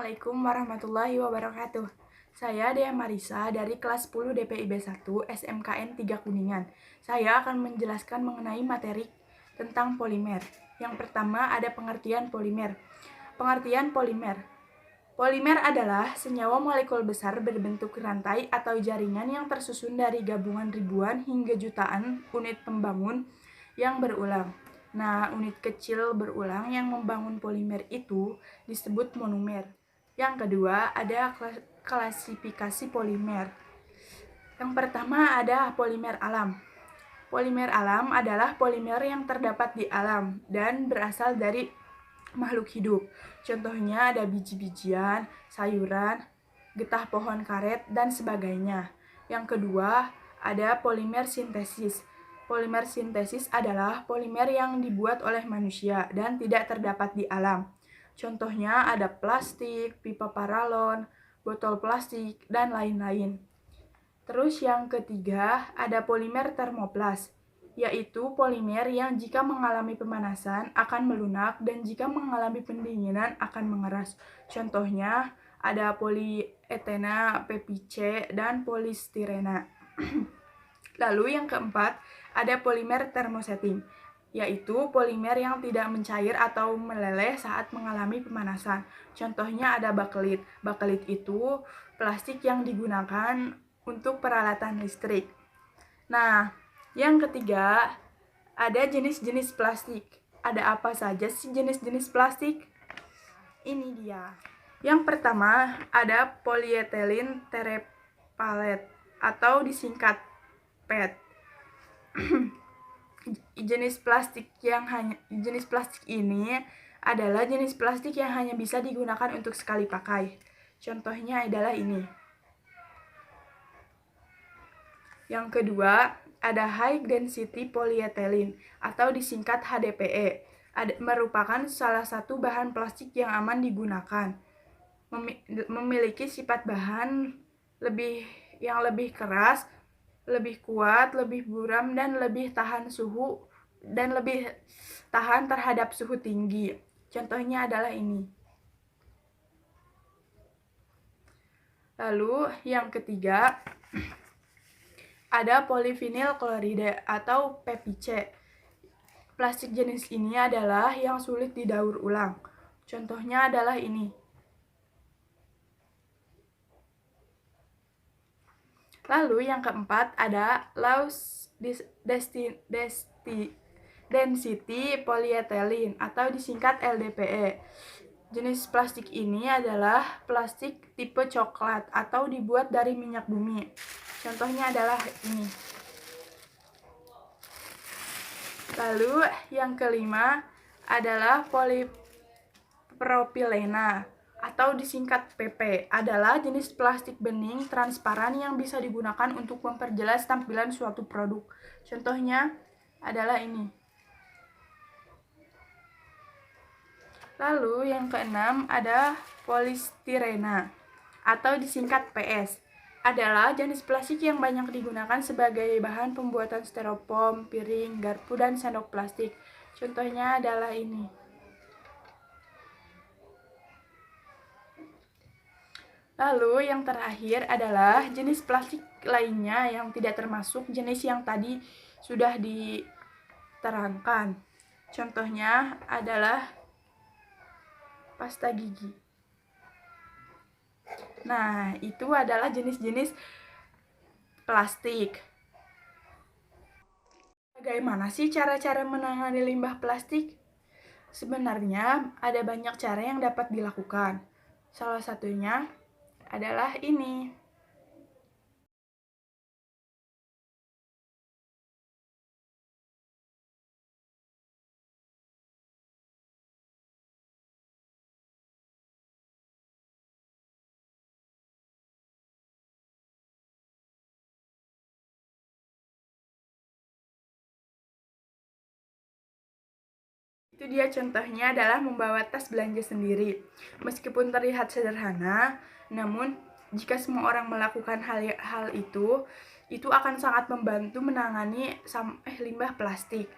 Assalamualaikum warahmatullahi wabarakatuh. Saya Dea Marisa dari kelas 10 DPIB 1 SMKN 3 Kuningan. Saya akan menjelaskan mengenai materi tentang polimer. Yang pertama ada pengertian polimer. Pengertian polimer. Polimer adalah senyawa molekul besar berbentuk rantai atau jaringan yang tersusun dari gabungan ribuan hingga jutaan unit pembangun yang berulang. Nah, unit kecil berulang yang membangun polimer itu disebut monomer. Yang kedua, ada klasifikasi polimer. Yang pertama ada polimer alam. Polimer alam adalah polimer yang terdapat di alam dan berasal dari makhluk hidup. Contohnya ada biji-bijian, sayuran, getah pohon karet, dan sebagainya. Yang kedua, ada polimer sintesis. Polimer sintesis adalah polimer yang dibuat oleh manusia dan tidak terdapat di alam. Contohnya ada plastik, pipa paralon, botol plastik, dan lain-lain. Terus yang ketiga ada polimer termoplas, yaitu polimer yang jika mengalami pemanasan akan melunak dan jika mengalami pendinginan akan mengeras. Contohnya ada polietena, PVC, dan polistirena. Lalu yang keempat, ada polimer termosetting, yaitu polimer yang tidak mencair atau meleleh saat mengalami pemanasan. Contohnya ada bakelit. Bakelit itu plastik yang digunakan untuk peralatan listrik. Nah, yang ketiga, ada jenis-jenis plastik. Ada apa saja sih jenis-jenis plastik? Ini dia. Yang pertama, ada polyethylene terephthalate atau disingkat PET. Jenis plastik ini adalah jenis plastik yang hanya bisa digunakan untuk sekali pakai. Contohnya adalah ini. Yang kedua, ada high density polyethylene atau disingkat HDPE. Merupakan salah satu bahan plastik yang aman digunakan. Memiliki sifat bahan yang lebih keras, lebih kuat, lebih buram, dan lebih tahan terhadap suhu tinggi. Contohnya adalah ini. Lalu yang ketiga ada polyvinyl chloride atau PVC. Plastik jenis ini adalah yang sulit didaur ulang. Contohnya adalah ini. Lalu yang keempat ada low density polyethylene atau disingkat LDPE. Jenis plastik ini adalah plastik tipe coklat atau dibuat dari minyak bumi. Contohnya adalah ini. Lalu yang kelima adalah polipropilena atau disingkat PP, adalah jenis plastik bening transparan yang bisa digunakan untuk memperjelas tampilan suatu produk. Contohnya adalah ini. Lalu yang keenam ada polistirena atau disingkat PS, adalah jenis plastik yang banyak digunakan sebagai bahan pembuatan styrofoam, piring, garpu, dan sendok plastik. Contohnya adalah ini. Lalu yang terakhir adalah jenis plastik lainnya yang tidak termasuk jenis yang tadi sudah diterangkan. Contohnya adalah pasta gigi. Nah, itu adalah jenis-jenis plastik. Bagaimana sih cara-cara menangani limbah plastik? Sebenarnya ada banyak cara yang dapat dilakukan. Salah satunya adalah ini. Itu dia contohnya adalah membawa tas belanja sendiri. Meskipun terlihat sederhana, namun jika semua orang melakukan hal itu akan sangat membantu menangani limbah plastik.